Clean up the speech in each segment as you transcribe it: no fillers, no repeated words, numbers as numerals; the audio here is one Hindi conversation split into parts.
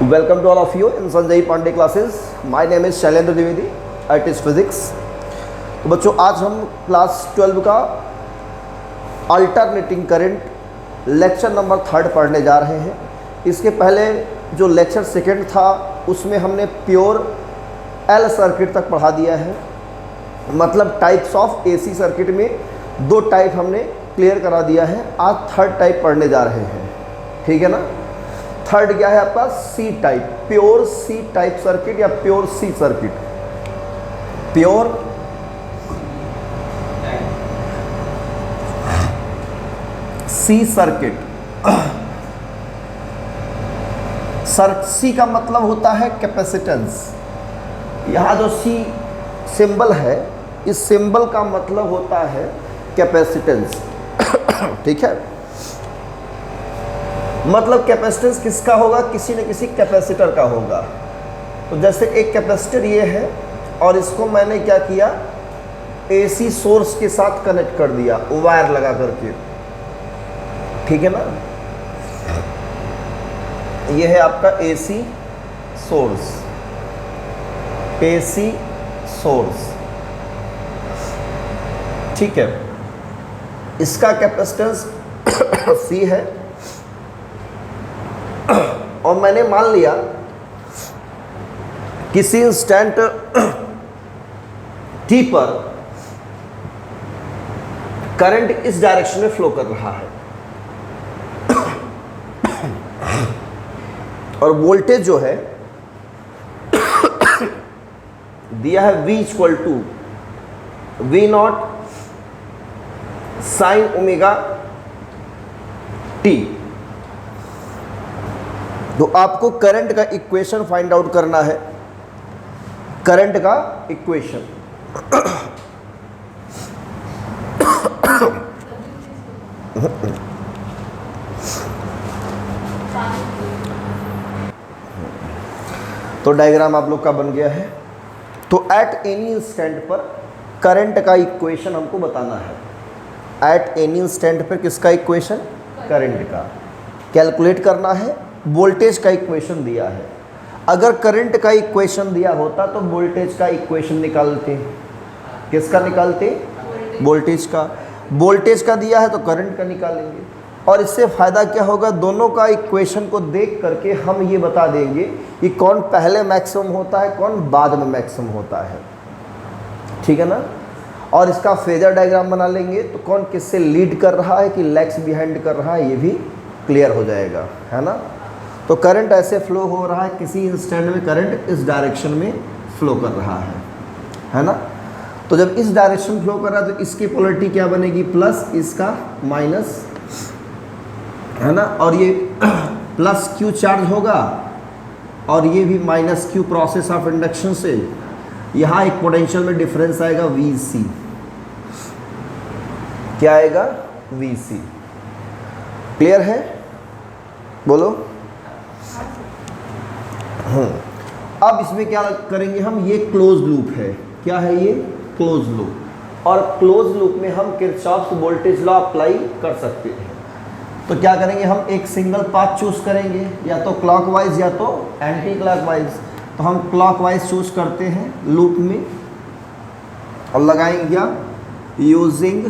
Welcome to all of you in Sanjay Pandey classes. My name is Shailendra Dwivedi. I teach physics. तो बच्चों आज हम क्लास 12 का अल्टरनेटिंग करंट लेक्चर नंबर 3 पढ़ने जा रहे हैं। इसके पहले जो लेक्चर 2 था उसमें हमने प्योर एल सर्किट तक पढ़ा दिया है, मतलब टाइप्स ऑफ एसी सर्किट में 2 टाइप हमने क्लियर करा दिया है। आज 3rd टाइप पढ़ने जा रहे हैं, ठीक है ना। 3rd क्या है आपका? C type, pure C type circuit या pure C circuit. Pure C circuit. C का मतलब होता है कैपेसिटेंस। यहाँ जो सी सिंबल है, इस सिंबल का मतलब होता है कैपेसिटेंस, ठीक है। मतलब कैपेसिटेंस किसका होगा? किसी न किसी कैपेसिटर का होगा। तो जैसे एक कैपेसिटर ये है और इसको मैंने क्या किया, एसी सोर्स के साथ कनेक्ट कर दिया वायर लगा करके, ठीक है ना। ये है आपका एसी सोर्स, एसी सोर्स, ठीक है। इसका कैपेसिटेंस सी है और मैंने मान लिया किसी इंस्टेंट टी पर करंट इस डायरेक्शन में फ्लो कर रहा है और वोल्टेज जो है दिया है V equal to V0 sine omega T. तो आपको करंट का इक्वेशन फाइंड आउट करना है, करंट का इक्वेशन। तो डायग्राम आप लोग का बन गया है। तो एट एनी इंस्टेंट पर करंट का इक्वेशन हमको बताना है। एट एनी इंस्टेंट पर किसका इक्वेशन? करंट का कैलकुलेट करना है। वोल्टेज का इक्वेशन दिया है। अगर करंट का इक्वेशन दिया होता तो वोल्टेज का इक्वेशन निकालते। किसका निकालते? वोल्टेज का। वोल्टेज का दिया है तो करंट का निकालेंगे। और इससे फ़ायदा क्या होगा? दोनों का इक्वेशन को देख करके हम ये बता देंगे कि कौन पहले मैक्सिमम होता है, कौन बाद में मैक्सिमम होता है, ठीक है ना। और इसका फेजर डायग्राम बना लेंगे तो कौन किससे लीड कर रहा है कि लैग्स बिहाइंड कर रहा है, ये भी क्लियर हो जाएगा, है ना। तो करंट ऐसे फ्लो हो रहा है, किसी इंस्टेंट में करंट इस डायरेक्शन में फ्लो कर रहा है ना। तो जब इस डायरेक्शन फ्लो कर रहा है तो इसकी पोलरिटी क्या बनेगी? प्लस, इसका माइनस, है ना। और ये प्लस क्यू चार्ज होगा और ये भी minus Q process of induction से। यहाँ एक पोटेंशियल में डिफरेंस आएगा VC। क्या आएगा? VC। क्लियर है? बोलो। अब इसमें क्या करेंगे हम? ये क्लोज लूप है। क्या है ये? Close loop. और क्लोज लूप में हम किरचॉफ्स वोल्टेज लॉ अप्लाई कर सकते हैं। तो क्या करेंगे हम? एक सिंगल पाथ चूज करेंगे, या तो क्लॉकवाइज या तो एंटी क्लॉकवाइज। तो हम क्लॉकवाइज चूज करते हैं लूप में और लगाएंगे क्या? Using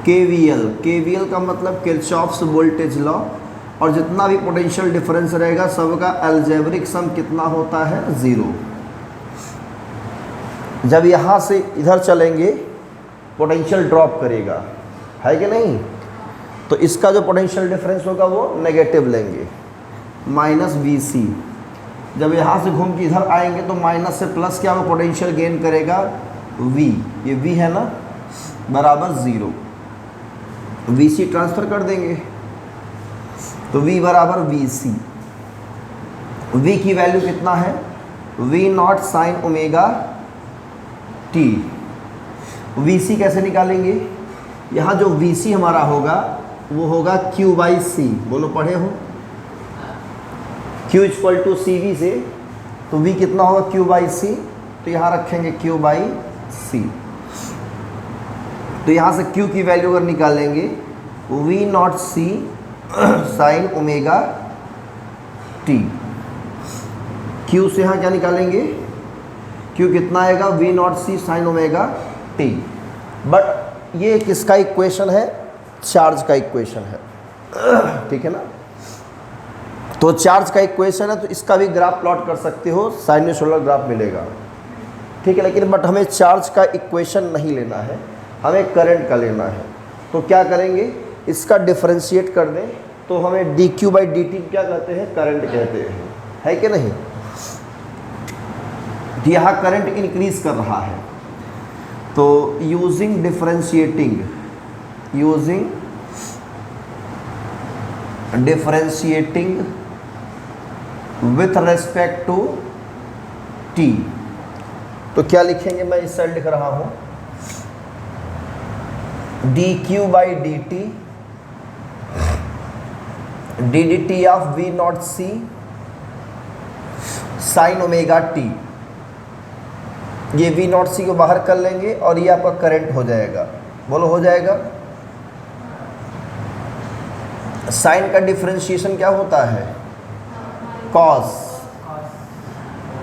KVL। KVL का मतलब किरचॉफ्स वोल्टेज लॉ। और जितना भी पोटेंशियल डिफरेंस रहेगा सबका अलजेब्रिक सम कितना होता है? 0। जब यहाँ से इधर चलेंगे पोटेंशियल ड्रॉप करेगा, है कि नहीं। तो इसका जो पोटेंशियल डिफरेंस होगा वो नेगेटिव लेंगे, माइनस VC। जब यहाँ से घूम के इधर आएंगे तो माइनस से प्लस क्या वो पोटेंशियल गेन करेगा? V। ये V है ना, बराबर 0। VC ट्रांसफ़र कर देंगे तो V बराबर VC। V की वैल्यू कितना है? V0 sine omega T. VC कैसे निकालेंगे? यहाँ जो VC हमारा होगा वो होगा Q/C। बोलो, पढ़े हो? Q इक्वल टू CV से, तो V कितना होगा? Q/C। तो यहाँ रखेंगे Q/C। तो यहाँ से Q की वैल्यू अगर निकालेंगे V not C sine omega T। Q से यहाँ क्या निकालेंगे, Q कितना आएगा, V not C sine omega T। But ये किसका इक्वेशन है, चार्ज का इक्वेशन है, ठीक है ना। तो चार्ज का इक्वेशन है तो इसका भी ग्राफ प्लॉट कर सकते हो, साइनसोइडल ग्राफ मिलेगा, ठीक है। लेकिन बट हमें चार्ज का इक्वेशन नहीं लेना है, हमें करंट का लेना है। तो क्या करेंगे, इसका डिफरेंशिएट कर दें तो हमें dq बाई dt क्या कहते हैं, करंट कहते हैं, है कि नहीं। यहाँ करंट इंक्रीज कर रहा है, तो using differentiating with respect to t, तो क्या लिखेंगे, मैं इस साइड लिख रहा हूं dq by dt ddt of v not c sine omega t। ये v नॉट c को बाहर कर लेंगे और ये आपका करंट हो जाएगा, बोलो हो जाएगा। साइन का डिफरेंशिएशन क्या होता है, कॉस,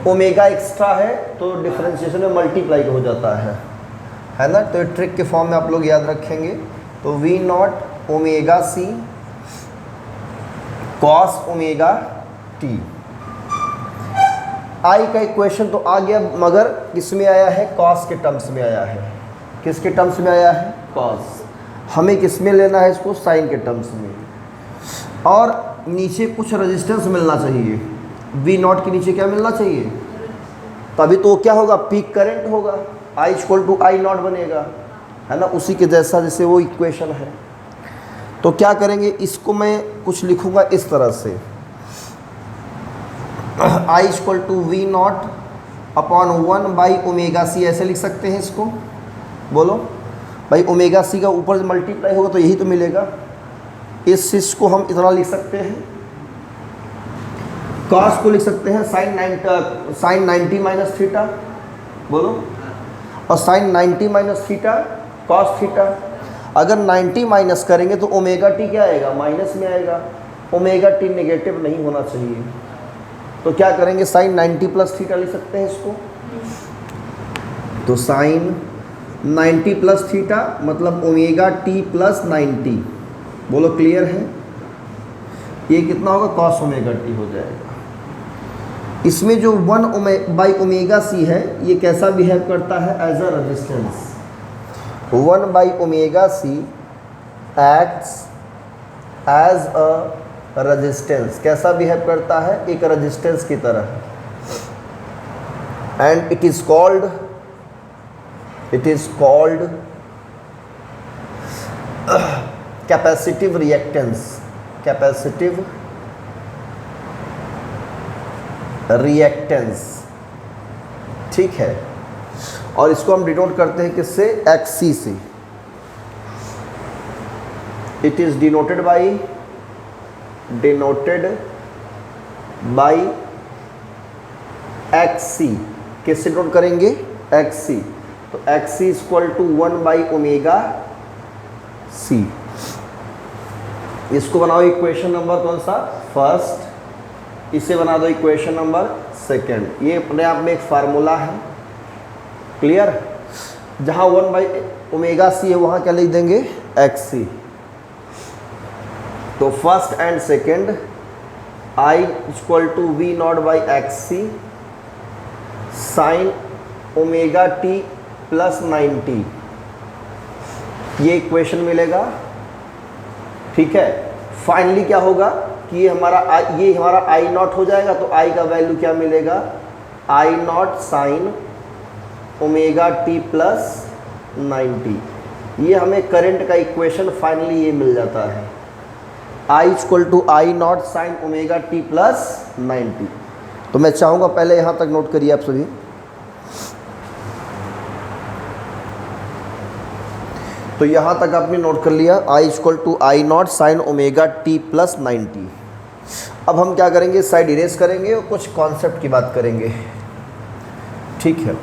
ओमेगा एक्स्ट्रा है तो डिफरेंशिएशन में मल्टीप्लाई हो जाता है ना। तो ट्रिक के फॉर्म में आप लोग याद रखेंगे। तो V naught omega C cos omega T. I का इक्वेशन तो आ गया, मगर किस में आया है, कॉस के टर्म्स में आया है। किसके टर्म्स में आया है, कॉस। हमें किस में लेना है इसको, साइन के टर्म्स में। और नीचे कुछ रेजिस्टेंस मिलना चाहिए, वी नॉट के नीचे क्या मिलना चाहिए, तभी तो क्या होगा, पीक करंट होगा, I equal to I not बनेगा, है ना। उसी के जैसा जैसे वो इक्वेशन है। तो क्या करेंगे, इसको मैं कुछ लिखूंगा इस तरह से, I equal to V naught upon 1 by omega C, ऐसे लिख सकते हैं इसको। बोलो भाई, ओमेगा सी का ऊपर मल्टीप्लाई होगा तो यही तो मिलेगा। इस चीज को हम इतना लिख सकते हैं, कॉस को लिख सकते हैं साइन 90 माइनस थीटा, बोलो, और sine 90 minus theta cos theta. अगर 90 माइनस करेंगे तो ओमेगा टी क्या आएगा, माइनस में आएगा। ओमेगा टी नेगेटिव नहीं होना चाहिए, तो क्या करेंगे, साइन 90 प्लस थीटा लिख सकते हैं इसको। तो साइन 90 प्लस थीटा मतलब ओमेगा टी प्लस 90, बोलो क्लियर है। ये कितना होगा, कॉस ओमेगा टी हो जाएगा। इसमें जो 1 बाई ओमेगा सी है ये कैसा बिहेव करता है, as a resistance. 1 by omega C acts as a resistance, कैसा बिहेव करता है, एक रेजिस्टेंस की तरह। And it is called capacitive reactance, ठीक है। और इसको हम डिनोट करते हैं किससे, एक्सी से। It is denoted by X C. किससे डिनोट करेंगे, एक्सी। तो X C is equal to 1 by omega C. इसको बनाओ इक्वेशन नंबर कौन सा, फर्स्ट। इसे बना दो इक्वेशन नंबर सेकेंड। ये अपने आप में एक फार्मूला है, क्लियर। जहां 1 बाई ओमेगा सी है वहां क्या लिख देंगे, एक्सी। तो first and second, I equal to V not by X C sine omega T plus 90, ये इक्वेशन मिलेगा, ठीक है। फाइनली क्या होगा कि ये हमारा आई नॉट हो जाएगा। तो आई का वैल्यू क्या मिलेगा, I naught sine omega T plus 90। ये हमें करंट का इक्वेशन फाइनली ये मिल जाता है, I equal to I naught sine omega T plus 90। तो मैं चाहूँगा पहले यहाँ तक नोट करिए आप सभी। तो यहाँ तक आपने नोट कर लिया, I equal to I naught sine omega T plus 90। अब हम क्या करेंगे, साइड इरेज करेंगे और कुछ कॉन्सेप्ट की बात करेंगे, ठीक है।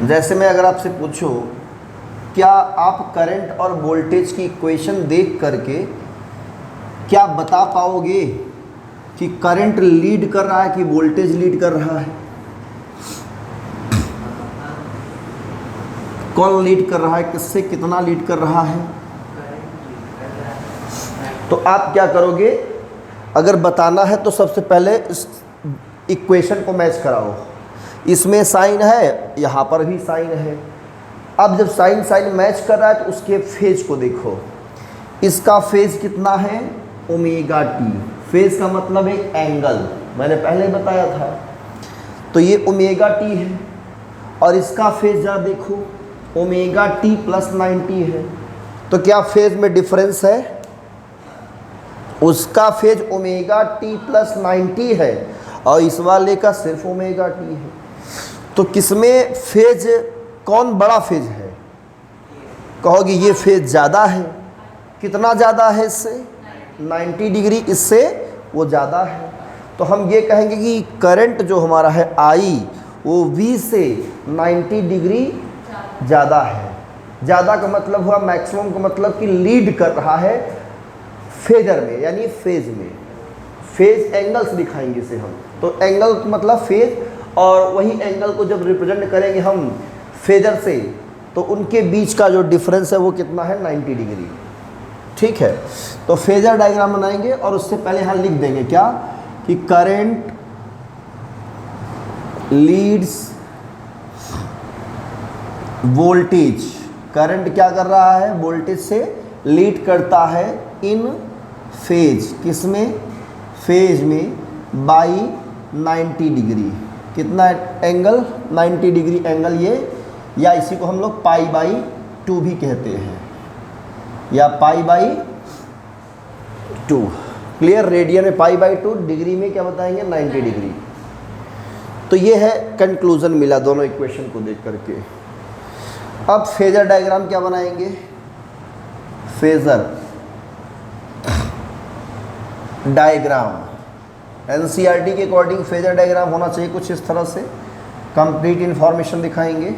जैसे मैं अगर आपसे पूछूं क्या आप करंट और वोल्टेज की इक्वेशन देख करके क्या बता पाओगे कि करंट लीड कर रहा है कि वोल्टेज लीड कर रहा है? कौन लीड कर रहा है, किससे कितना लीड कर रहा है? तो आप क्या करोगे, अगर बताना है तो सबसे पहले इस इक्वेशन को मैच कराओ। इसमें साइन है, यहाँ पर भी साइन है। अब जब साइन साइन मैच कर रहा है तो उसके फेज को देखो। इसका फेज कितना है? Omega T. फेज का मतलब एक एंगल, मैंने पहले बताया था। तो ये ओमेगा टी है और इसका फेज जरा देखो, ओमेगा टी प्लस 90 है। तो क्या फेज में डिफरेंस है? उसका फेज ओमेगा टी प्लस 90 है और इस वाले का सिर्फ ओमेगा टी है। तो किसमें फेज, कौन बड़ा फेज है? कहोगे ये फेज ज़्यादा है। कितना ज़्यादा है इससे? 90 डिग्री इससे वो ज़्यादा है। तो हम ये कहेंगे कि करंट जो हमारा है आई, वो V से 90 डिग्री ज़्यादा है। ज़्यादा का मतलब हुआ मैक्सिमम का मतलब कि लीड कर रहा है फेजर में, यानी फेज में। फेज एंगल्स दिखाएंगे इसे हम। तो एंगल मतलब फेज, और वही एंगल को जब रिप्रेजेंट करेंगे हम फेजर से तो उनके बीच का जो डिफरेंस है वो कितना है? 90 डिग्री। ठीक है, तो फेजर डायग्राम बनाएंगे और उससे पहले यहाँ लिख देंगे क्या कि करंट लीड्स वोल्टेज। करंट क्या कर रहा है? वोल्टेज से लीड करता है इन फेज। किसमें? फेज में बाई 90 डिग्री। कितना एंगल? 90 डिग्री एंगल ये, या इसी को हम लोग पाई बाई 2 भी कहते हैं, या पाई बाई 2। क्लियर? रेडियन में पाई बाई 2, डिग्री में क्या बताएंगे? 90 डिग्री। तो ये है कंक्लूजन मिला दोनों इक्वेशन को देख करके। अब फेजर डायग्राम क्या बनाएंगे? फेजर डायग्राम एनसीईआरटी के अकॉर्डिंग फेजर डायग्राम होना चाहिए कुछ इस तरह से। कंप्लीट इन्फॉर्मेशन दिखाएंगे।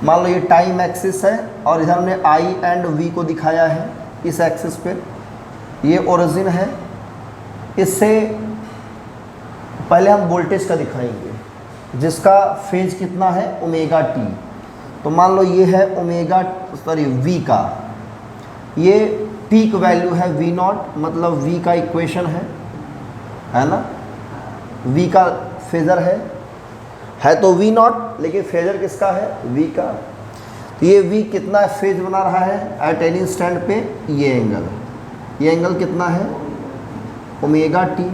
मान लो ये टाइम एक्सिस है और इधर हमने आई एंड वी को दिखाया है इस एक्सिस पे। ये ओरिजिन है। इससे पहले हम वोल्टेज का दिखाएंगे जिसका फेज कितना है? Omega T. तो मान लो ये है ओमेगा वी का, ये पीक वैल्यू है वी नॉट, मतलब वी का इक्वेशन है ना? वी का फेजर है तो वी नॉट, लेकिन फेजर किसका है? वी का। तो ये वी कितना फेज बना रहा है एट एनी स्टैंड पे? ये एंगल कितना है? Omega T.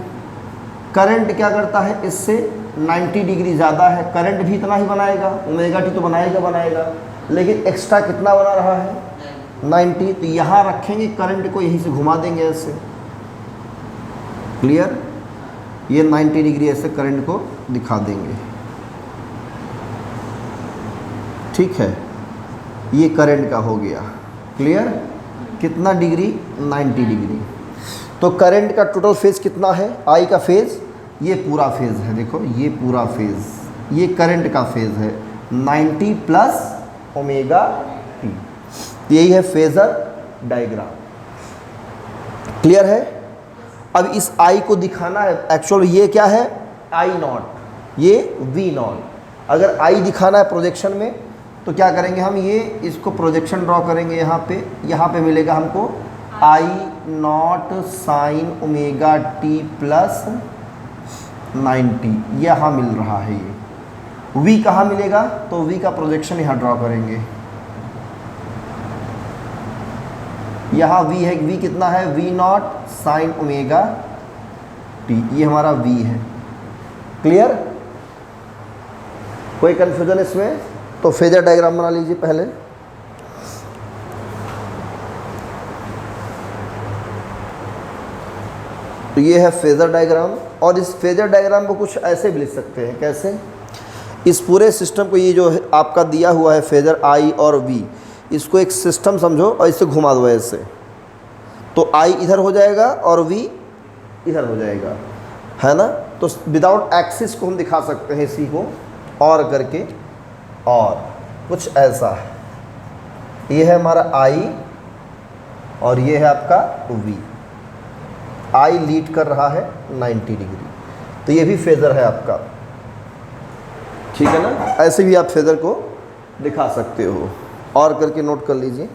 करंट क्या करता है? इससे 90 डिग्री ज़्यादा है, करंट भी इतना ही बनाएगा, ओमेगा टी तो बनाएगा, लेकिन एक्स्ट्रा कितना बना रहा है? 90। तो यहाँ रखेंगे करंट को, यहीं से घुमा देंगे ऐसे। क्लियर? ये 90 डिग्री ऐसे करंट को दिखा देंगे। ठीक है, ये करंट का हो गया। क्लियर? कितना डिग्री? 90 डिग्री। तो करंट का टोटल फेज कितना है? आई का फेज, ये पूरा फेज है, देखो ये पूरा फेज, ये करंट का फेज है 90 प्लस ओमेगा टी। यही है फेजर डायग्राम। क्लियर है? अब इस आई को दिखाना है। एक्चुअल ये क्या है? आई नॉट, ये वी नॉट। अगर आई दिखाना है प्रोजेक्शन में तो क्या करेंगे हम? ये इसको प्रोजेक्शन ड्रॉ करेंगे यहाँ पे मिलेगा हमको I naught sine omega T plus 90, यहाँ मिल रहा है। ये वी कहाँ मिलेगा? तो वी का प्रोजेक्शन यहाँ ड्रॉ करेंगे। यहाँ वी है, वी कितना है? V not sine omega t, ये हमारा वी है। क्लियर? कोई कंफ्यूजन इसमें? तो फेजर डायग्राम बना लीजिए पहले। तो ये है फेजर डायग्राम, और इस फेजर डायग्राम को कुछ ऐसे भी लिख सकते हैं। कैसे? इस पूरे सिस्टम को, ये जो है आपका दिया हुआ है फेजर आई और वी, इसको एक सिस्टम समझो और इसे घुमा दो ऐसे, तो आई इधर हो जाएगा और वी इधर हो जाएगा, है ना? तो विदाउट एक्सिस को हम दिखा सकते हैं इसी को और करके, और कुछ ऐसा है। ये है हमारा I और ये है आपका V। I लीड कर रहा है 90 डिग्री, तो ये भी फेज़र है आपका, ठीक है ना। ऐसे भी आप फेज़र को दिखा सकते हो, और करके नोट कर लीजिए।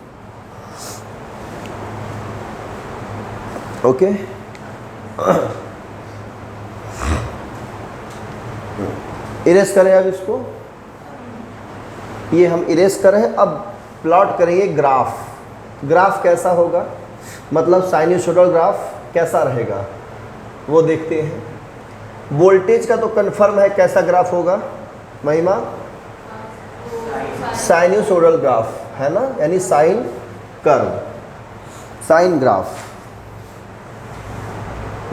ओके, इरेज करें अब इसको, ये हम इरेज करें। अब प्लॉट करेंगे ग्राफ। ग्राफ कैसा होगा, मतलब साइनसॉइडल ग्राफ कैसा रहेगा वो देखते हैं। वोल्टेज का तो कंफर्म है, कैसा ग्राफ होगा महिमा, साइनसॉइडल ग्राफ है ना, यानी साइन कर्व, साइन ग्राफ।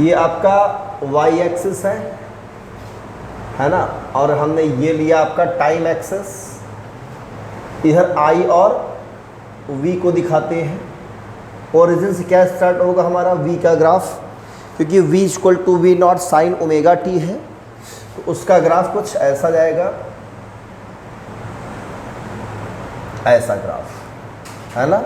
ये आपका वाई एक्सिस है ना, और हमने ये लिया आपका टाइम एक्सिस। इधर आई और वी को दिखाते हैं। ओरिजिन से क्या स्टार्ट होगा हमारा वी का ग्राफ, क्योंकि v equal to V not sine omega t है, तो उसका ग्राफ कुछ ऐसा जाएगा, ऐसा ग्राफ है ना।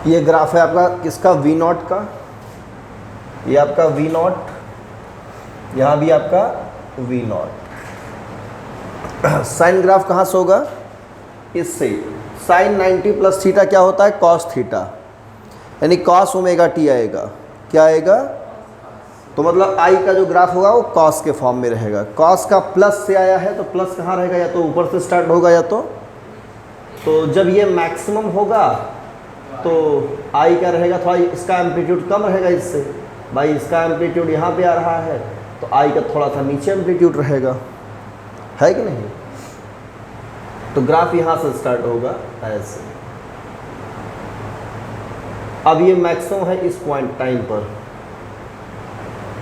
ये ग्राफ है आपका किसका, वी नॉट का। ये आपका वी नॉट, यहाँ भी आपका वी नॉट। साइन ग्राफ कहाँ से होगा, इससे। साइन 90 प्लस थीटा क्या होता है, कॉस थीटा, यानी कॉस ओमेगा टी आएगा। क्या आएगा, तो मतलब आई का जो ग्राफ होगा वो कॉस के फॉर्म में रहेगा। कॉस का प्लस से आया है, तो प्लस कहाँ रहेगा, या तो ऊपर से स्टार्ट होगा, या तो जब ये मैक्सिमम होगा तो आई क्या रहेगा, थोड़ा इसका एम्पलीट्यूड कम रहेगा इससे। भाई इसका एम्पलीट्यूड यहाँ पे आ रहा है, तो आई का थोड़ा सा नीचे एम्पलीट्यूड रहेगा, है कि नहीं। तो ग्राफ यहाँ से स्टार्ट होगा ऐसे। अब ये मैक्सिमम है इस पॉइंट टाइम पर,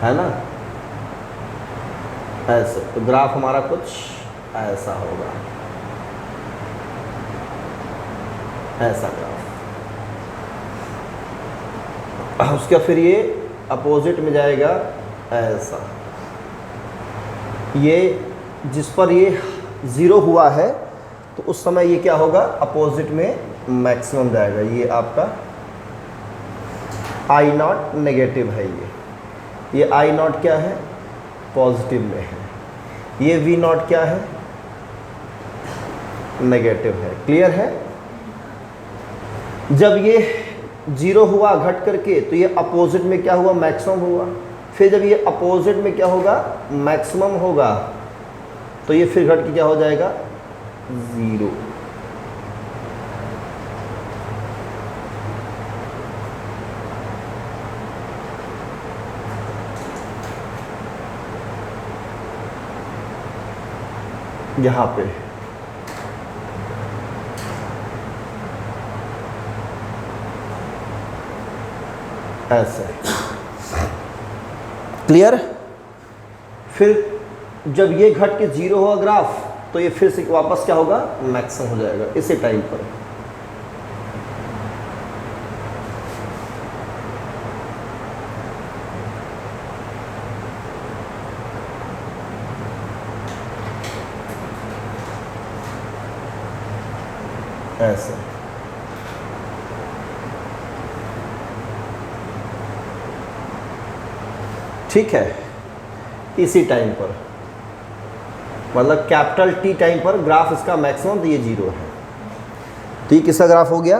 है ना, ऐसे। तो ग्राफ हमारा कुछ ऐसा होगा, ऐसा ग्राफ। उसका फिर ये अपोजिट में जाएगा ऐसा। ये जिस पर ये ज़ीरो हुआ है, तो उस समय ये क्या होगा, अपोजिट में मैक्सिमम जाएगा। ये आपका आई नॉट नेगेटिव है, ये आई नॉट क्या है, पॉजिटिव में है। ये वी नॉट क्या है, नेगेटिव है। क्लियर है। जब ये जीरो हुआ घट करके, तो ये अपोजिट में क्या हुआ, मैक्सिमम हुआ। फिर जब ये अपोजिट में क्या होगा, मैक्सिमम होगा, तो ये फिर घट के क्या हो जाएगा, ज़ीरो। यहाँ पे ऐसे। क्लियर। फिर जब ये घट के जीरो होगा ग्राफ, तो ये फिर से वापस क्या होगा, मैक्सिमम हो जाएगा इसी टाइम पर। ऐसे। ठीक है। इसी टाइम पर, मतलब कैपिटल टी टाइम पर ग्राफ इसका मैक्सिमम, तो ये जीरो है। तो ये किसका ग्राफ हो गया,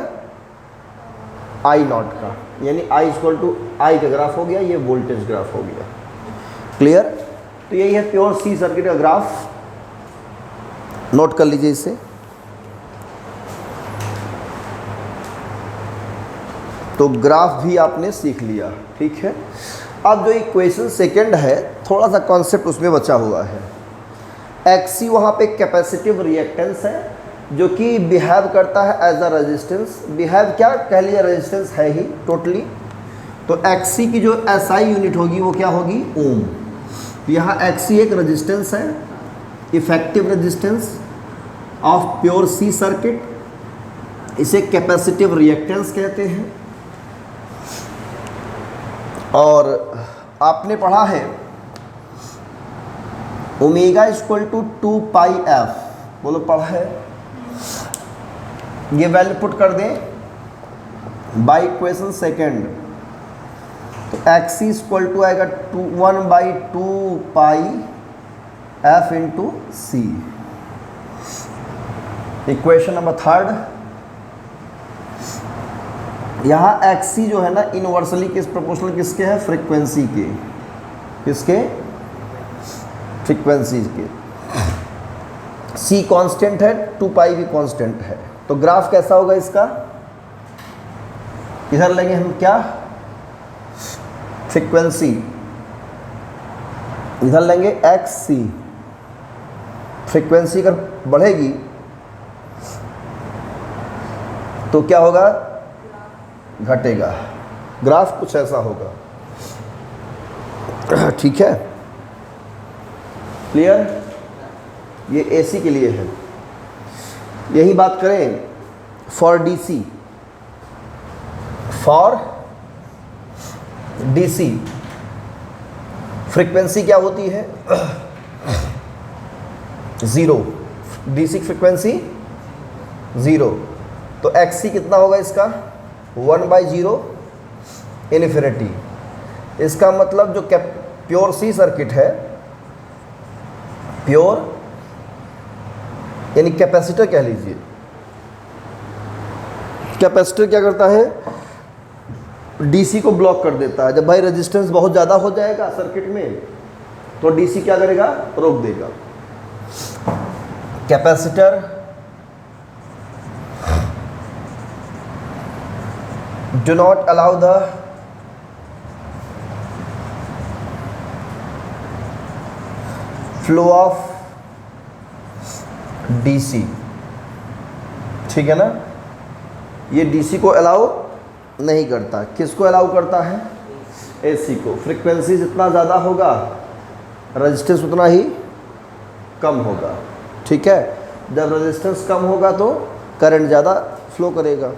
आई नॉट का, यानी आई इक्वल टू आई का ग्राफ हो गया, ये वोल्टेज ग्राफ हो गया। क्लियर। तो यही है प्योर सी सर्किट का ग्राफ। नोट कर लीजिए इसे। तो ग्राफ भी आपने सीख लिया, ठीक है। अब जो इक्वेशन सेकंड है, थोड़ा सा कॉन्सेप्ट उसमें बचा हुआ है। एक्सी वहाँ पे कैपेसिटिव रिएक्टेंस है, जो कि बिहेव करता है एज अ रेजिस्टेंस। बिहेव क्या कह लिया, रेजिस्टेंस है ही टोटली। तो XC की जो SI यूनिट होगी वो क्या होगी, ओम। यहाँ XC एक रेजिस्टेंस है, effective resistance of pure C circuit. इसे कैपेसिटिव रिएक्टेंस कहते हैं। और आपने पढ़ा है omega equal to 2 pi F, बोलो पढ़ा है। ये वैल्यू पुट कर दें बाई इक्वेशन सेकेंड, तो XC इक्वल टू आएगा 1/2 pi F into C. Equation number third, यहाँ XC जो है ना इनवर्सली किस प्रोपोर्शनल किसके है, फ्रीक्वेंसी के। किसके, फ्रीक्वेंसी के। C कांस्टेंट है, 2 पाई भी कांस्टेंट है। तो ग्राफ कैसा होगा इसका, इधर लेंगे हम क्या, फ्रीक्वेंसी, इधर लेंगे XC। फ्रीक्वेंसी अगर बढ़ेगी तो क्या होगा, घटेगा। ग्राफ कुछ ऐसा होगा, ठीक है, क्लियर। ये AC के लिए है। यही बात करें for DC, for DC frequency क्या होती है, 0। DC frequency 0। तो XC कितना होगा इसका, 1/0 इन्फिनिटी। इसका मतलब जो प्योर C सर्किट है, प्योर यानी कैपेसिटर कह लीजिए। कैपेसिटर क्या करता है, DC को ब्लॉक कर देता है। जब भाई रेजिस्टेंस बहुत ज़्यादा हो जाएगा सर्किट में तो DC क्या करेगा, रोक देगा। Capacitor do not allow the flow of DC, ठीक है ना। ये DC को अलाउ नहीं करता, किसको अलाउ करता है, AC को। फ्रीक्वेंसी जितना ज़्यादा होगा रेजिस्टेंस उतना ही कम होगा, ठीक है। जब रेजिस्टेंस कम होगा तो करंट ज़्यादा फ्लो करेगा।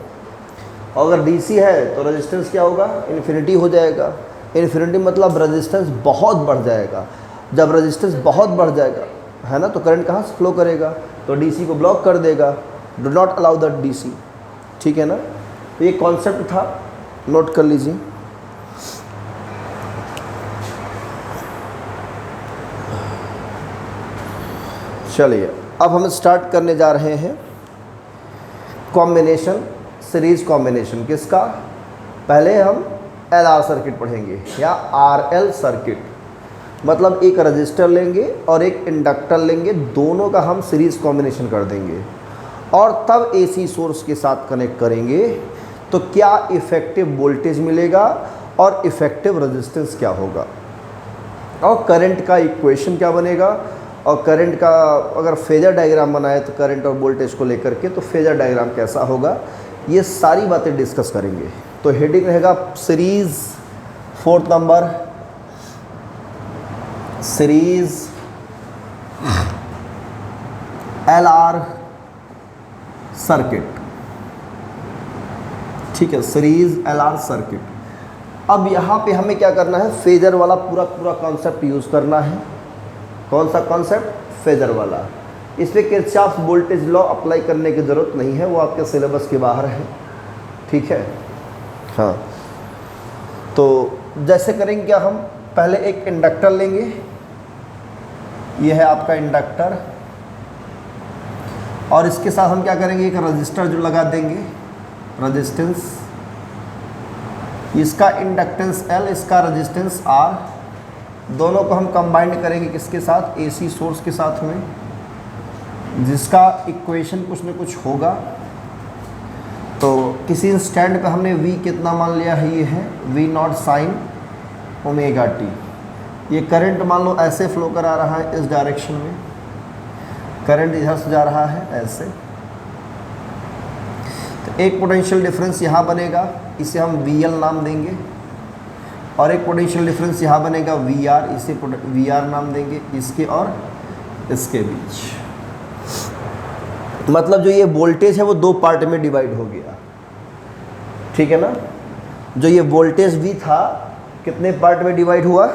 और अगर DC है तो रेजिस्टेंस क्या होगा, इन्फिनिटी हो जाएगा। इन्फिनिटी मतलब रेजिस्टेंस बहुत बढ़ जाएगा। जब रेजिस्टेंस बहुत बढ़ जाएगा है ना, तो करंट कहाँ से फ्लो करेगा, तो DC को ब्लॉक कर देगा। Do not allow the DC, ठीक है ना। तो ये कॉन्सेप्ट था, नोट कर लीजिए। चलिए अब हम स्टार्ट करने जा रहे हैं कॉम्बिनेशन, सीरीज कॉम्बिनेशन। किसका, पहले हम LR सर्किट पढ़ेंगे या RL सर्किट। मतलब एक रजिस्टर लेंगे और एक इंडक्टर लेंगे, दोनों का हम सीरीज कॉम्बिनेशन कर देंगे और तब AC सोर्स के साथ कनेक्ट करेंगे। तो क्या इफ़ेक्टिव वोल्टेज मिलेगा और इफ़ेक्टिव रेजिस्टेंस क्या होगा, और करंट का इक्वेशन क्या बनेगा, और करंट का अगर फेजर डायग्राम बनाए तो करंट और वोल्टेज को लेकर के तो फेजर डायग्राम कैसा होगा, ये सारी बातें डिस्कस करेंगे। तो हेडिंग रहेगा series, 4th number, series LR circuit, ठीक है, सीरीज LR सर्किट। अब यहाँ पे हमें क्या करना है, फेजर वाला पूरा कॉन्सेप्ट यूज़ करना है। कौन सा कॉन्सेप्ट, फेजर वाला। इसमें किरचॉफ वोल्टेज लॉ अप्लाई करने की ज़रूरत नहीं है, वो आपके सिलेबस के बाहर है, ठीक है। हाँ, तो जैसे करेंगे क्या, हम पहले एक इंडक्टर लेंगे, ये है आपका इंडक्टर, और इसके साथ हम क्या करेंगे, एक रजिस्टर जो लगा देंगे, रेजिस्टेंस, इसका इंडक्टेंस L, इसका रेजिस्टेंस R, दोनों को हम कंबाइंड करेंगे किसके साथ, AC सोर्स के साथ में, जिसका इक्वेशन कुछ न कुछ होगा। तो किसी स्टैंड पे हमने V कितना मान लिया है, ये है V0 sin ओमेगा t। ये करंट मान लो ऐसे फ्लो करा रहा है, इस डायरेक्शन में करंट इधर से जा रहा है ऐसे, एक पोटेंशियल डिफरेंस यहाँ बनेगा, इसे हम VL नाम देंगे, और एक पोटेंशियल डिफरेंस यहाँ बनेगा VR, इसे VR नाम देंगे, इसके और इसके बीच। मतलब जो ये वोल्टेज है वो दो पार्ट में डिवाइड हो गया, ठीक है ना। जो ये वोल्टेज V था कितने पार्ट में डिवाइड हुआ,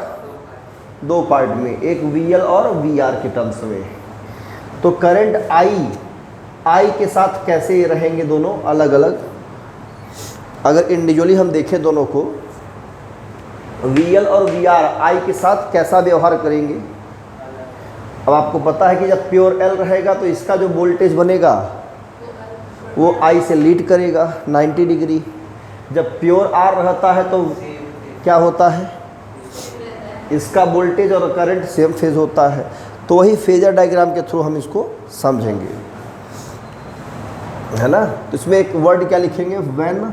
दो पार्ट में, एक VL और VR के टर्म्स में। तो करंट I के साथ कैसे रहेंगे दोनों अलग अलग, अगर इंडिविजुअली हम देखें दोनों को, VL और VR I के साथ कैसा व्यवहार करेंगे। अब आपको पता है कि जब प्योर L रहेगा तो इसका जो वोल्टेज बनेगा वो I से लीड करेगा 90 डिग्री। जब प्योर R रहता है तो क्या होता है, इसका वोल्टेज और करंट सेम फेज होता है। तो वही फेजर डायग्राम के थ्रू हम इसको समझेंगे, है ना। तो इसमें एक वर्ड क्या लिखेंगे, when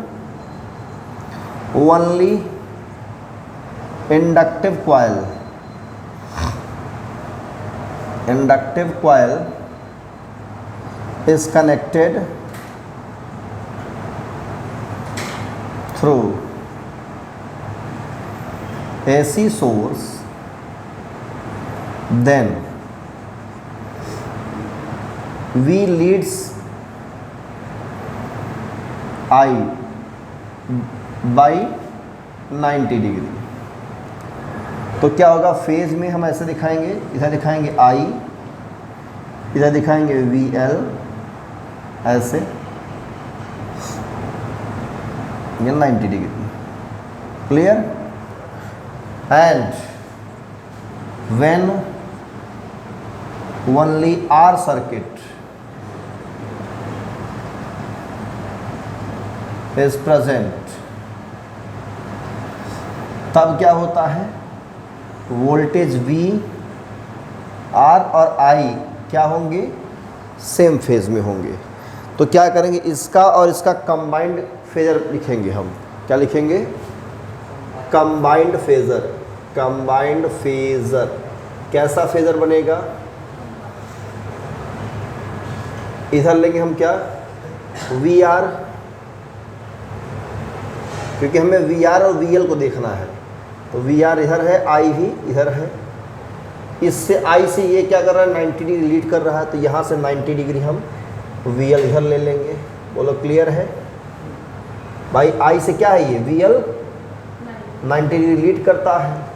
only inductive coil is connected through AC source, then V leads I by 90 degree. तो क्या होगा, फेज में हम ऐसे दिखाएंगे, इधर दिखाएंगे I, इधर दिखाएंगे VL, ऐसे ये 90 degree, clear. And when only R circuit is present, तब क्या होता है, वोल्टेज V, R और I क्या होंगे, सेम फेज में होंगे। तो क्या करेंगे, इसका और इसका कंबाइंड फेजर लिखेंगे हम, क्या लिखेंगे, कंबाइंड फेजर। कैसा फेजर बनेगा, इधर लेंगे हम क्या, VR, क्योंकि हमें VR और VL को देखना है। तो VR इधर है, I भी इधर है, इससे I से ये क्या कर रहा है, 90 डिग्री लीड कर रहा है। तो यहाँ से 90 डिग्री हम VL इधर ले लेंगे। बोलो क्लियर है भाई, I से क्या है, ये VL 90 डिग्री लीड करता है।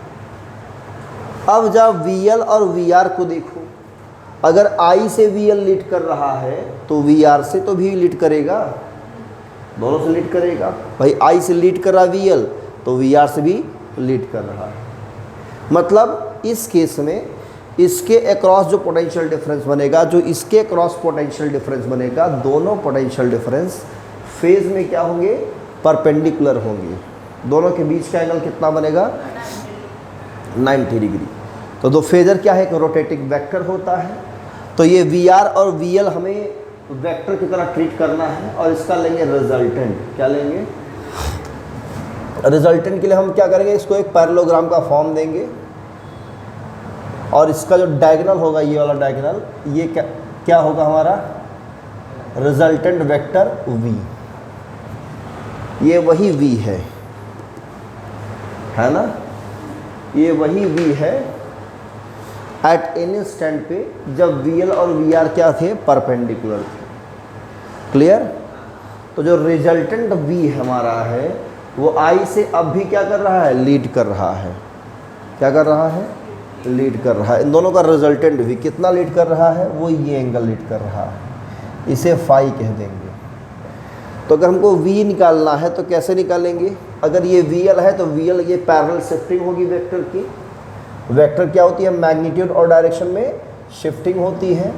अब जब VL और VR को देखो, अगर I से VL लीड कर रहा है तो VR से तो भी लीड करेगा, दोनों से लीड करेगा। भाई I से लीड कर रहा है VL, तो VR से भी लीड कर रहा है। मतलब इस केस में इसके अक्रॉस जो पोटेंशियल डिफरेंस बनेगा, जो इसके अक्रॉस पोटेंशियल डिफरेंस बनेगा, दोनों पोटेंशियल डिफरेंस फेज में क्या होंगे, परपेंडिकुलर होंगे। दोनों के बीच का एंगल कितना बनेगा, 90 डिग्री। तो दो फेजर क्या है, एक रोटेटिंग वेक्टर होता है। तो ये VR और VL हमें वेक्टर की तरह ट्रीट करना है, और इसका लेंगे रिजल्टेंट। क्या लेंगे, रिजल्टेंट के लिए हम क्या करेंगे, इसको एक पैरेललोग्राम का फॉर्म देंगे, और इसका जो डायगोनल होगा, ये वाला डायगोनल, ये क्या होगा हमारा, रिजल्टेंट वेक्टर V। ये वही V है ना, ये वही V है एट एनी स्टैंड पे जब VL और VR क्या थे, परपेंडिकुलर थे। क्लियर। तो जो रिजल्टेंट V हमारा है वो I से अब भी क्या कर रहा है, लीड कर रहा है। क्या कर रहा है, लीड कर रहा है। इन दोनों का रिजल्टेंट भी कितना लीड कर रहा है, वो ये एंगल लीड कर रहा है, इसे फाई कह देंगे। तो अगर हमको V निकालना है तो कैसे निकालेंगे, अगर ये VL है तो VL ये पैरेलल शिफ्टिंग होगी वेक्टर की। वेक्टर क्या होती है, मैग्नीट्यूड और डायरेक्शन में शिफ्टिंग होती है।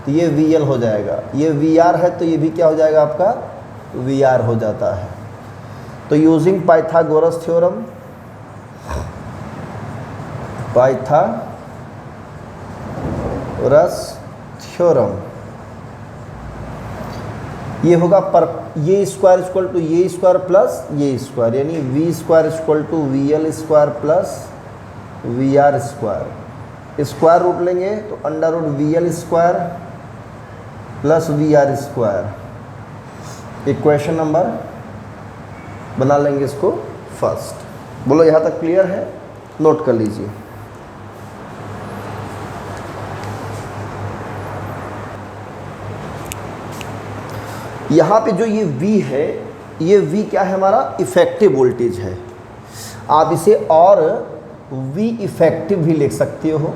तो ये VL हो जाएगा, ये VR है तो ये भी क्या हो जाएगा आपका, VR हो जाता है। तो यूजिंग पाइथागोरस थ्योरम, ये होगा पर ये स्क्वायर इक्वल टू ये स्क्वायर प्लस ये स्क्वायर, यानी V square equal to VL square plus VR square. Square root लेंगे तो under root VL square plus VR square equation number बना लेंगे इसको फर्स्ट। बोलो यहाँ तक क्लियर है? नोट कर लीजिए। यहाँ पे जो ये V है, ये V क्या है हमारा? इफेक्टिव वोल्टेज है। आप इसे और V इफेक्टिव भी लिख सकते हो,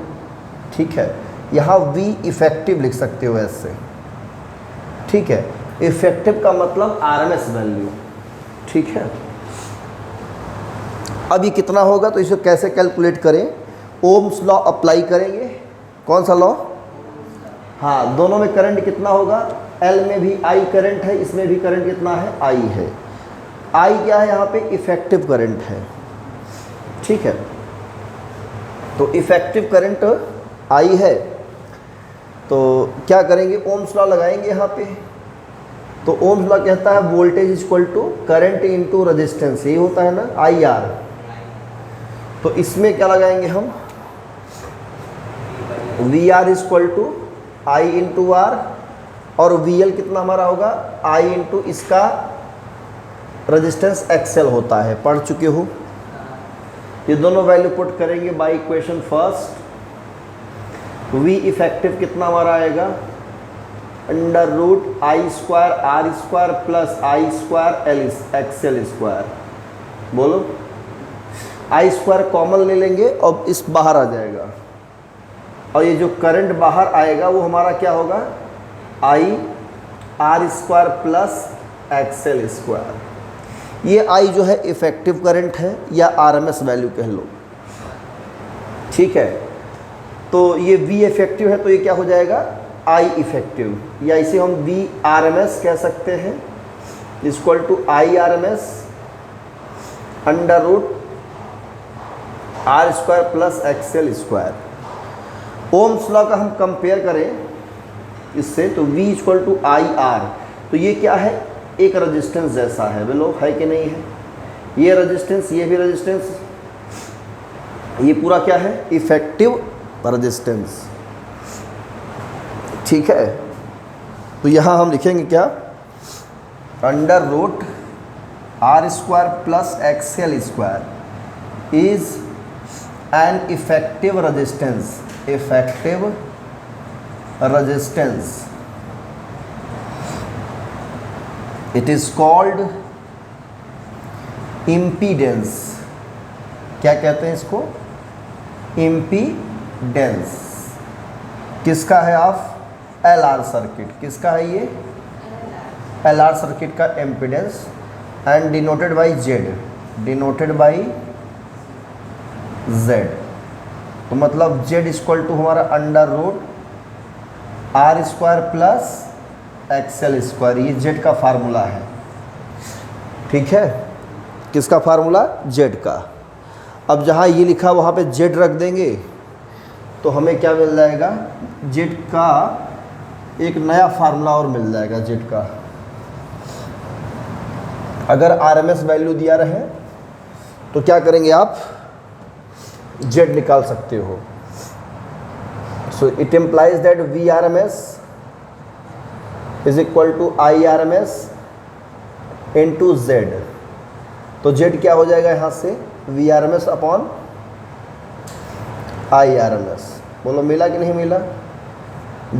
ठीक है। यहाँ V इफेक्टिव लिख सकते हो ऐसे, ठीक है। इफेक्टिव का मतलब RMS वैल्यू, ठीक है। अब ये कितना होगा तो इसे कैसे कैलकुलेट करें? ओम्स लॉ अप्लाई करेंगे। कौन सा लॉ? हाँ, दोनों में करंट कितना होगा? L में भी I करंट है, इसमें भी करंट कितना है? I है। I क्या है यहाँ पे? इफेक्टिव करंट है, ठीक है। तो इफेक्टिव करंट I है, तो क्या करेंगे? ओम्स लॉ लगाएंगे यहाँ पे। तो ओम्स लॉ कहता है voltage equal to current into resistance, ये होता है ना IR। तो इसमें क्या लगाएंगे हम? VR equal to I into R, और VL कितना हमारा होगा? I इंटू इसका रेजिस्टेंस XL होता है, पढ़ चुके हो। ये दोनों वैल्यू पुट करेंगे by equation first. V effective कितना हमारा आएगा? Under root I square R square plus I square XL square. बोलो, I स्क्वायर कॉमन ले लेंगे और इस बाहर आ जाएगा, और ये जो करंट बाहर आएगा वो हमारा क्या होगा? I R square plus XL square. ये I जो है इफेक्टिव करंट है या RMS वैल्यू कह लो, ठीक है। तो ये V इफेक्टिव है, तो ये क्या हो जाएगा? I इफेक्टिव, या इसे हम V RMS कह सकते हैं, equal to I RMS under root R square plus XL square. Ohm's law का हम कंपेयर करें इससे, तो V equal to I R, तो ये क्या है? एक रेजिस्टेंस जैसा है। बोलो, है कि नहीं है? ये रेजिस्टेंस, ये भी रेजिस्टेंस, ये पूरा क्या है? इफेक्टिव रेजिस्टेंस, ठीक है। तो यहाँ हम लिखेंगे क्या? Under root R square plus XL square is an effective resistance, effective resistance. It is called impedance. क्या कहते हैं इसको? इम्पीडेंस। किसका है? आप LR सर्किट। किसका है ये? LR सर्किट का impedance, and denoted by Z, denoted by Z। तो मतलब Z इक्वल टू हमारा under root R square plus XL square. ये Z का फार्मूला है, ठीक है। किसका फार्मूला? Z का। अब जहाँ ये लिखा वहाँ पे Z रख देंगे तो हमें क्या मिल जाएगा? Z का एक नया फार्मूला और मिल जाएगा Z का। अगर RMS वैल्यू दिया रहे तो क्या करेंगे आप? Z निकाल सकते हो। So it implies that VRMS is equal to IRMS into Z। तो Z क्या हो जाएगा यहाँ से? VRMS upon IRMS। बोलो, मिला कि नहीं मिला?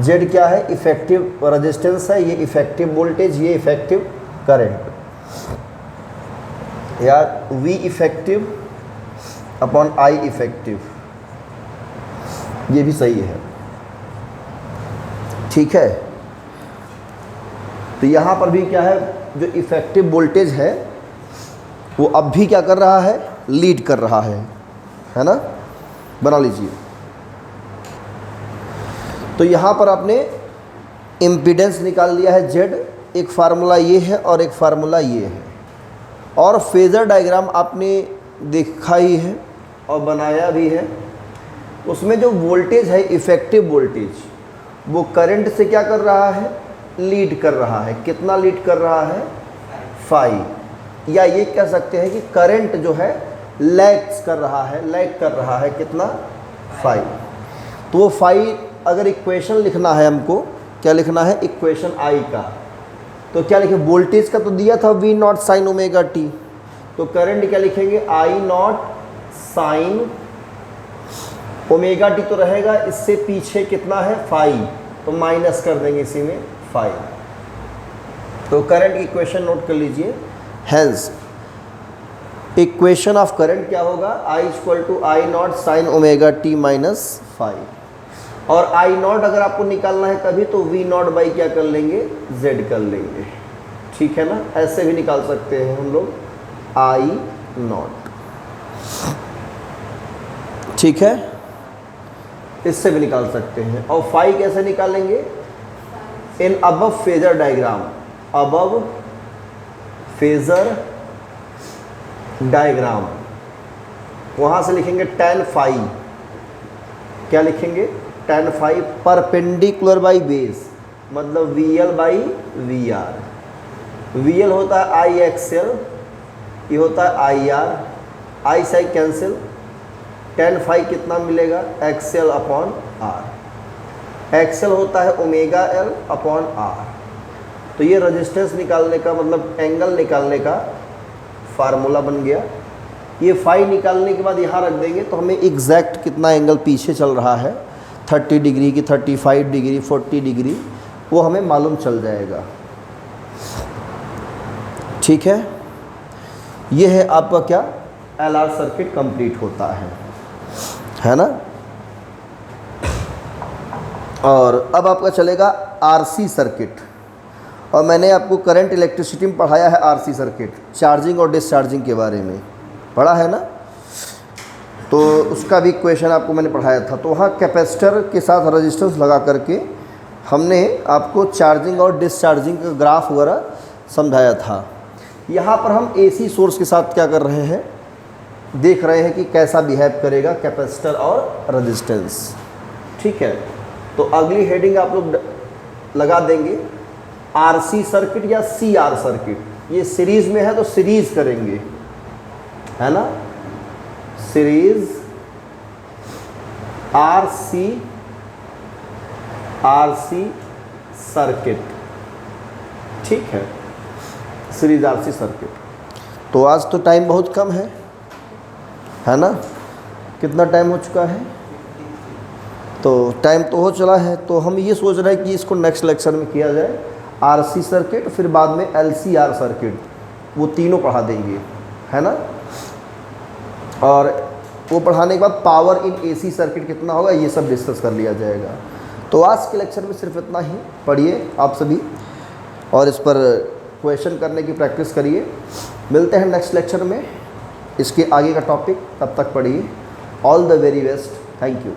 Z क्या है? इफेक्टिव रेजिस्टेंस है, ये इफेक्टिव वोल्टेज, ये इफेक्टिव करंट, या V effective upon I effective, ये भी सही है, ठीक है। तो यहाँ पर भी क्या है? जो इफेक्टिव वोल्टेज है वो अब भी क्या कर रहा है? लीड कर रहा है ना। बना लीजिए। तो यहाँ पर आपने इम्पीडेंस निकाल लिया है Z, एक फार्मूला ये है और एक फार्मूला ये है, और फेज़र डायग्राम आपने देखा ही है और बनाया भी है। उसमें जो वोल्टेज है इफ़ेक्टिव वोल्टेज, वो करंट से क्या कर रहा है? लीड कर रहा है। कितना लीड कर रहा है? 5, या ये कह सकते हैं कि करंट जो है लैग्स कर रहा है, लैग कर रहा है कितना? 5। तो वो 5 अगर इक्वेशन लिखना है हमको, क्या लिखना है? इक्वेशन I का, तो क्या लिखे, वोल्टेज का तो दिया था V not sine omega T, तो करंट क्या लिखेंगे, I naught sine omega T तो रहेगा, इससे पीछे कितना है फाई, तो माइनस कर देंगे इसी में फाई। तो करंट की इक्वेशन नोट कर लीजिए, हेंस इक्वेशन ऑफ करंट क्या होगा, I equal to I naught sine omega T minus phi. और आई नॉट अगर आपको निकालना है कभी तो वी नॉट बाई क्या कर लेंगे, जेड कर लेंगे, ठीक है ना। ऐसे भी निकाल सकते हैं हम लोग आई नॉट, ठीक है, इससे भी निकाल सकते हैं। और फाई कैसे निकालेंगे, in above phasor diagram, above phasor diagram, वहां से लिखेंगे tan फाई, क्या लिखेंगे, tan phi perpendicular by base, मतलब VL बाई VR। VL होता है आई एक्सएल, ये होता है IR, आई से कैंसिल, tan फाई कितना मिलेगा, एक्सएल अपॉन आर, एक्सएल होता है ओमेगा एल अपॉन आर। तो ये रेजिस्टेंस निकालने का मतलब एंगल निकालने का फार्मूला बन गया। ये फाई निकालने के बाद यहाँ रख देंगे तो हमें एग्जैक्ट कितना एंगल पीछे चल रहा है, 30 डिग्री की, 35 डिग्री, 40 डिग्री, वो हमें मालूम चल जाएगा, ठीक है। ये है आपका क्या, LR सर्किट कंप्लीट होता है ना। और अब आपका चलेगा RC सर्किट, और मैंने आपको करंट इलेक्ट्रिसिटी में पढ़ाया है RC सर्किट, चार्जिंग और डिस्चार्जिंग के बारे में पढ़ा है ना। तो उसका भी इक्वेशन आपको मैंने पढ़ाया था। तो वहाँ कैपेसिटर के साथ रेजिस्टेंस लगा करके हमने आपको चार्जिंग और डिस्चार्जिंग का ग्राफ वगैरह समझाया था। यहाँ पर हम AC सोर्स के साथ क्या कर रहे हैं, देख रहे हैं कि कैसा बिहेव करेगा कैपेसिटर और रेजिस्टेंस, ठीक है। तो अगली हेडिंग आप लोग लगा देंगे RC सर्किट या CR सर्किट, ये सीरीज में है तो सीरीज करेंगे, है ना, सीरीज RC सर्किट, ठीक है, सीरीज RC सर्किट। तो आज तो टाइम बहुत कम है ना, कितना टाइम हो चुका है, तो टाइम तो हो चला है। तो हम ये सोच रहे हैं कि इसको नेक्स्ट लेक्चर में किया जाए, RC सर्किट, फिर बाद में LCR सर्किट, वो तीनों पढ़ा देंगे, है ना। और वो पढ़ाने के बाद पावर इन AC सर्किट कितना होगा, ये सब डिस्कस कर लिया जाएगा। तो आज के लेक्चर में सिर्फ इतना ही पढ़िए आप सभी, और इस पर क्वेश्चन करने की प्रैक्टिस करिए। मिलते हैं नेक्स्ट लेक्चर में इसके आगे का टॉपिक, तब तक पढ़िए। All the very best, thank you.